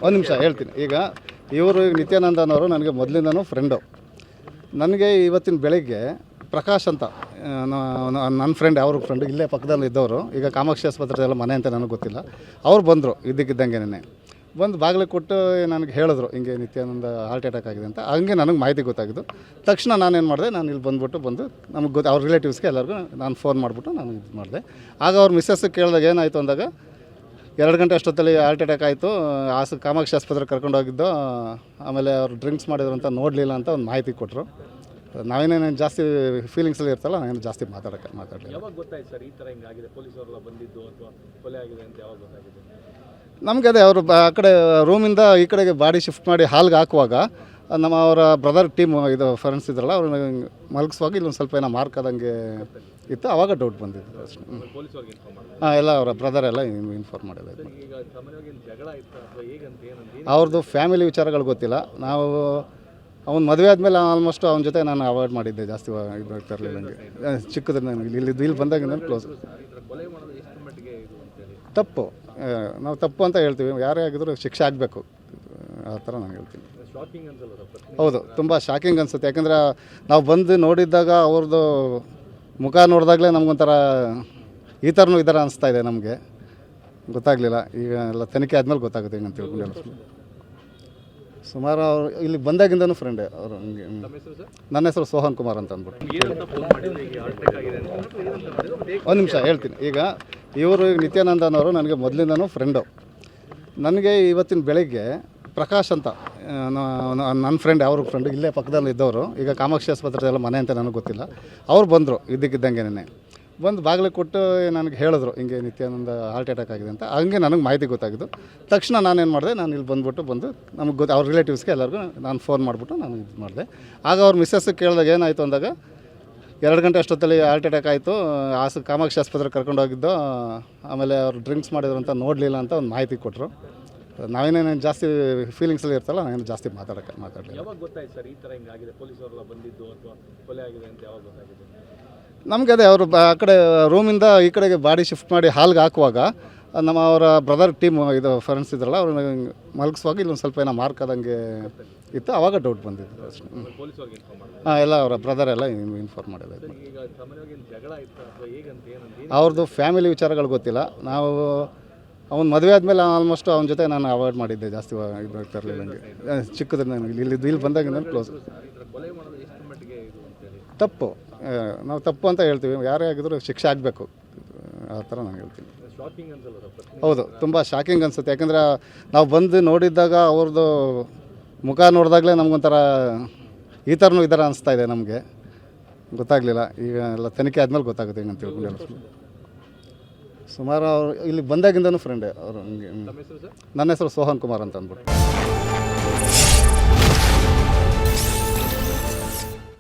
ಒಂದು ನಿಮಿಷ ಹೇಳ್ತೀನಿ. ಈಗ ಇವರು ನಿತ್ಯಾನಂದನವರು ನನಗೆ ಮೊದಲಿಂದನೂ ಫ್ರೆಂಡು. ನನಗೆ ಇವತ್ತಿನ ಬೆಳಗ್ಗೆ ಪ್ರಕಾಶ್ ಅಂತ ನನ್ನ ಫ್ರೆಂಡ್, ಅವ್ರ ಫ್ರೆಂಡು ಇಲ್ಲೇ ಪಕ್ಕದಲ್ಲಿ ಇದ್ದವರು, ಈಗ ಕಾಮಾಕ್ಷಿ ಆಸ್ಪತ್ರೆಯಲ್ಲ ಮನೆ ಅಂತ ನನಗೆ ಗೊತ್ತಿಲ್ಲ. ಅವ್ರು ಬಂದರು ಇದ್ದಕ್ಕಿದ್ದಂಗೆ ಬಂದು ಬಾಗಿಲು ಕೊಟ್ಟು ನನಗೆ ಹೇಳಿದ್ರು ಹಿಂಗೆ ನಿತ್ಯಾನಂದ ಹಾರ್ಟ್ ಅಟ್ಯಾಕ್ ಆಗಿದೆ ಅಂತ. ಹಂಗೆ ನನಗೆ ಮಾಹಿತಿ ಗೊತ್ತಾಗಿದ್ದು ತಕ್ಷಣ ನಾನೇನು ಮಾಡಿದೆ, ನಾನು ಇಲ್ಲಿ ಬಂದು ನಮಗೆ ಅವ್ರ ರಿಲೇಟಿವ್ಸ್ಗೆ ಎಲ್ಲರಿಗೂ ನಾನು ಫೋನ್ ಮಾಡಿಬಿಟ್ಟು ನಾನು ಇದು ಮಾಡಿದೆ. ಆಗ ಅವ್ರ ಮಿಸ್ಸಸ್ಗೆ ಕೇಳಿದಾಗ ಏನಾಯಿತು ಅಂದಾಗ 2 ಗಂಟೆ ಅಷ್ಟೊತ್ತಲ್ಲಿ ಹಾರ್ಟ್ ಅಟ್ಯಾಕ್ ಆಯಿತು, ಕಾಮಾಕ್ಷಿ ಆಸ್ಪತ್ರೆಗೆ ಕರ್ಕೊಂಡು ಹೋಗಿದ್ದು, ಆಮೇಲೆ ಅವ್ರು ಡ್ರಿಂಕ್ಸ್ ಮಾಡಿದ್ರು ಅಂತ ನೋಡಲಿಲ್ಲ ಅಂತ ಒಂದು ಮಾಹಿತಿ ಕೊಟ್ಟರು. ನಾವೇನೇನು ಜಾಸ್ತಿ ಫೀಲಿಂಗ್ಸಲ್ಲಿ ಇರ್ತಲ್ಲ, ನಾವೇನು ಜಾಸ್ತಿ ಮಾತಾಡಲಿಲ್ಲ. ಯಾವಾಗ ಗೊತ್ತಾಯ್ತು ಸರ್ ಈ ಥರ ಹಿಂಗಾಗಿದೆ, ಪೊಲೀಸರೆಲ್ಲ ಬಂದಿದ್ದು ಅಥವಾ ಕೊಲೆ ಆಗಿದೆ ಅಂತ ಯಾವಾಗ ಗೊತ್ತಾಗಿದೆ? ನಮಗೆ ಅದೇ ಅವರು ಆ ಕಡೆ ರೂಮಿಂದ ಈ ಕಡೆಗೆ ಬಾಡಿ ಶಿಫ್ಟ್ ಮಾಡಿ ಹಾಲ್ಗೆ ಹಾಕುವಾಗ ಅವರ ಬ್ರದರ್ ಟೀಮ್ ಇದು ಫ್ರೆಂಡ್ಸ್ ಇದ್ರಲ್ಲ, ಅವ್ರನ್ನ ಮಲಗಿಸುವಾಗ ಇಲ್ಲೊಂದು ಸ್ವಲ್ಪ ಏನೋ ಮಾರ್ಕ್ ಆದಂಗೆ ಇತ್ತು. ಆವಾಗ ಡೌಟ್ ಬಂದಿದ್ದು ಅಷ್ಟೇ. ಹಾಂ, ಎಲ್ಲ ಅವರ ಬ್ರದರ್ ಎಲ್ಲ ಇನ್ಫಾರ್ಮ್ ಮಾಡಿದೆ. ಅವ್ರದ್ದು ಫ್ಯಾಮಿಲಿ ವಿಚಾರಗಳು ಗೊತ್ತಿಲ್ಲ. ನಾವು ಅವ್ನು ಮದುವೆ ಆದಮೇಲೆ ಆಲ್ಮೋಸ್ಟ್ ಅವನ ಜೊತೆ ನಾನು ಅವಾಯ್ಡ್ ಮಾಡಿದ್ದೆ, ಜಾಸ್ತಿ ಇದು ಇರಲಿಲ್ಲ. ನನಗೆ ಚಿಕ್ಕದ್ರಿಂದ ಇಲ್ಲಿ ಬಂದಾಗ ಕ್ಲೋಸ್. ತಪ್ಪು, ನಾವು ತಪ್ಪು ಅಂತ ಹೇಳ್ತೀವಿ. ಯಾರೇ ಆಗಿದ್ರು ಶಿಕ್ಷೆ ಆಗಬೇಕು, ಆ ಥರ ನಾನು ಹೇಳ್ತೀನಿ. ಹೌದು, ತುಂಬ ಶಾಕಿಂಗ್ ಅನಿಸುತ್ತೆ. ಯಾಕಂದರೆ ನಾವು ಬಂದು ನೋಡಿದ್ದಾಗ ಅವ್ರದ್ದು ಮುಖ ನೋಡಿದಾಗಲೇ ನಮಗೊಂಥರ ಈ ಥರನೂ ಈ ಥರ ಅನಿಸ್ತಾ ಇದೆ. ನಮಗೆ ಗೊತ್ತಾಗಲಿಲ್ಲ. ಈಗ ಎಲ್ಲ ತನಿಖೆ ಆದಮೇಲೆ ಗೊತ್ತಾಗುತ್ತೆ ಹಿಂಗೆ ಅಂತ ತಿಳ್ಕೊಂಡೆಲ್ಲ. ಸುಮಾರು ಅವರು ಇಲ್ಲಿ ಬಂದಾಗಿಂದನೂ ಫ್ರೆಂಡೇ ಅವರು. ಹಂಗೆ ನನ್ನ ಹೆಸರು ಸೋಹನ್ ಕುಮಾರ್ ಅಂತ ಅಂದ್ಬಿಟ್ಟು. ಒಂದು ನಿಮಿಷ ಹೇಳ್ತೀನಿ. ಈಗ ಇವರು ನಿತ್ಯಾನಂದನವರು ನನಗೆ ಮೊದಲಿಂದನೂ ಫ್ರೆಂಡು. ನನಗೆ ಇವತ್ತಿನ ಬೆಳಗ್ಗೆ ಪ್ರಕಾಶ್ ಅಂತ ನನ್ನ ಫ್ರೆಂಡ್, ಅವ್ರ ಫ್ರೆಂಡು ಇಲ್ಲೇ ಪಕ್ಕದಲ್ಲಿ ಇದ್ದವರು, ಈಗ ಕಾಮಾಕ್ಷಿ ಆಸ್ಪತ್ರೆಯಲ್ಲ ಮನೆ ಅಂತ ನನಗೆ ಗೊತ್ತಿಲ್ಲ. ಅವ್ರು ಬಂದರು ಇದ್ದಕ್ಕಿದ್ದಂಗೆ ಬಂದು ಬಾಗಿಲು ಕೊಟ್ಟು ನನಗೆ ಹೇಳಿದ್ರು ಹಿಂಗೆ ನಿತ್ಯಾನಂದ ಹಾರ್ಟ್ ಅಟ್ಯಾಕ್ ಆಗಿದೆ ಅಂತ. ಹಂಗೆ ನನಗೆ ಮಾಹಿತಿ ಗೊತ್ತಾಗಿದ್ದು ತಕ್ಷಣ ನಾನೇನು ಮಾಡಿದೆ, ನಾನು ಇಲ್ಲಿ ಬಂದು ನಮಗೆ ಅವ್ರ ರಿಲೇಟಿವ್ಸ್ಗೆ ಎಲ್ಲರಿಗೂ ನಾನು ಫೋನ್ ಮಾಡಿಬಿಟ್ಟು ನಾನು ಇದು ಮಾಡಿದೆ. ಆಗ ಅವ್ರ ಮಿಸ್ಸಸ್ಗೆ ಕೇಳಿದಾಗ ಏನಾಯಿತು ಅಂದಾಗ 2 ಗಂಟೆ ಅಷ್ಟೊತ್ತಲ್ಲಿ ಹಾರ್ಟ್ ಅಟ್ಯಾಕ್ ಆಯಿತು, ಕಾಮಾಕ್ಷಿ ಆಸ್ಪತ್ರೆಗೆ ಕರ್ಕೊಂಡು ಹೋಗಿದ್ದು, ಆಮೇಲೆ ಅವ್ರು ಡ್ರಿಂಕ್ಸ್ ಮಾಡಿದ್ರು ಅಂತ ನೋಡಲಿಲ್ಲ ಅಂತ ಒಂದು ಮಾಹಿತಿ ಕೊಟ್ಟರು. ನಾವೇನೇನು ಜಾಸ್ತಿ ಫೀಲಿಂಗ್ಸಲ್ಲಿ ಇರ್ತಲ್ಲ, ನಾವೇನು ಜಾಸ್ತಿ ಮಾತಾಡಲಿಲ್ಲ. ಯಾವಾಗ ಗೊತ್ತಾಯ್ತು ಸರ್ ಈ ಥರ ಹಿಂಗಾಗಿದೆ, ಪೊಲೀಸರೆಲ್ಲ ಬಂದಿದ್ದು ಅಥವಾ ಕೊಲೆ ಆಗಿದೆ ಅಂತ ಯಾವಾಗ ಗೊತ್ತಾಗಿದೆ? ನಮಗೆ ಅದೇ ಅವರು ಆ ಕಡೆ ರೂಮಿಂದ ಈ ಕಡೆಗೆ ಬಾಡಿ ಶಿಫ್ಟ್ ಮಾಡಿ ಹಾಲ್ಗೆ ಹಾಕುವಾಗ ಅವರ ಬ್ರದರ್ ಟೀಮ್ ಇದು ಫ್ರೆಂಡ್ಸ್ ಇದ್ರಲ್ಲ, ಅವ್ರನ್ನ ಮಲಗಿಸುವಾಗ ಇಲ್ಲೊಂದು ಸ್ವಲ್ಪ ಏನೋ ಮಾರ್ಕ್ ಆದಂಗೆ ಇತ್ತು. ಆವಾಗ ಡೌಟ್ ಬಂದಿದ್ದು ಅಷ್ಟೇ. ಹಾಂ, ಎಲ್ಲ ಅವರ ಬ್ರದರ್ ಎಲ್ಲ ಇನ್ಫಾರ್ಮ್ ಮಾಡಿದೆ. ಅವ್ರದ್ದು ಫ್ಯಾಮಿಲಿ ವಿಚಾರಗಳು ಗೊತ್ತಿಲ್ಲ. ನಾವು ಅವ್ನು ಮದುವೆ ಆದಮೇಲೆ ಆಲ್ಮೋಸ್ಟ್ ಅವನ ಜೊತೆ ನಾನು ಅವಾಯ್ಡ್ ಮಾಡಿದ್ದೆ, ಜಾಸ್ತಿ ಇದು ಇರಲಿಲ್ಲ. ನನಗೆ ಚಿಕ್ಕದ್ರಿಂದ ಇಲ್ಲಿ ಬಂದಾಗ ಕ್ಲೋಸ್. ತಪ್ಪು, ನಾವು ತಪ್ಪು ಅಂತ ಹೇಳ್ತೀವಿ. ಯಾರೇ ಆಗಿದ್ರು ಶಿಕ್ಷೆ ಆಗಬೇಕು, ಆ ಥರ ನಾನು ಹೇಳ್ತೀನಿ. ಹೌದು, ತುಂಬ ಶಾಕಿಂಗ್ ಅನಿಸುತ್ತೆ. ಯಾಕಂದರೆ ನಾವು ಬಂದು ನೋಡಿದ್ದಾಗ ಅವ್ರದ್ದು ಮುಖ ನೋಡಿದಾಗಲೇ ನಮಗೊಂಥರ ಈ ಥರನೂ ಈ ಥರ ಅನಿಸ್ತಾ ಇದೆ. ನಮಗೆ ಗೊತ್ತಾಗಲಿಲ್ಲ. ಈಗ ಎಲ್ಲ ತನಿಖೆ ಆದಮೇಲೆ ಗೊತ್ತಾಗುತ್ತೆ ಹಿಂಗೆ ಅಂತ ತಿಳ್ಕೊಂಡೆಲ್ಲ. ಸುಮಾರು ಅವರು ಇಲ್ಲಿ ಬಂದಾಗಿಂದನೂ ಫ್ರೆಂಡೇ ಅವರು. ಹಂಗೆ ನನ್ನ ಹೆಸರು ಸೋಹನ್ ಕುಮಾರ್ ಅಂತ ಅಂದ್ಬಿಟ್ಟು.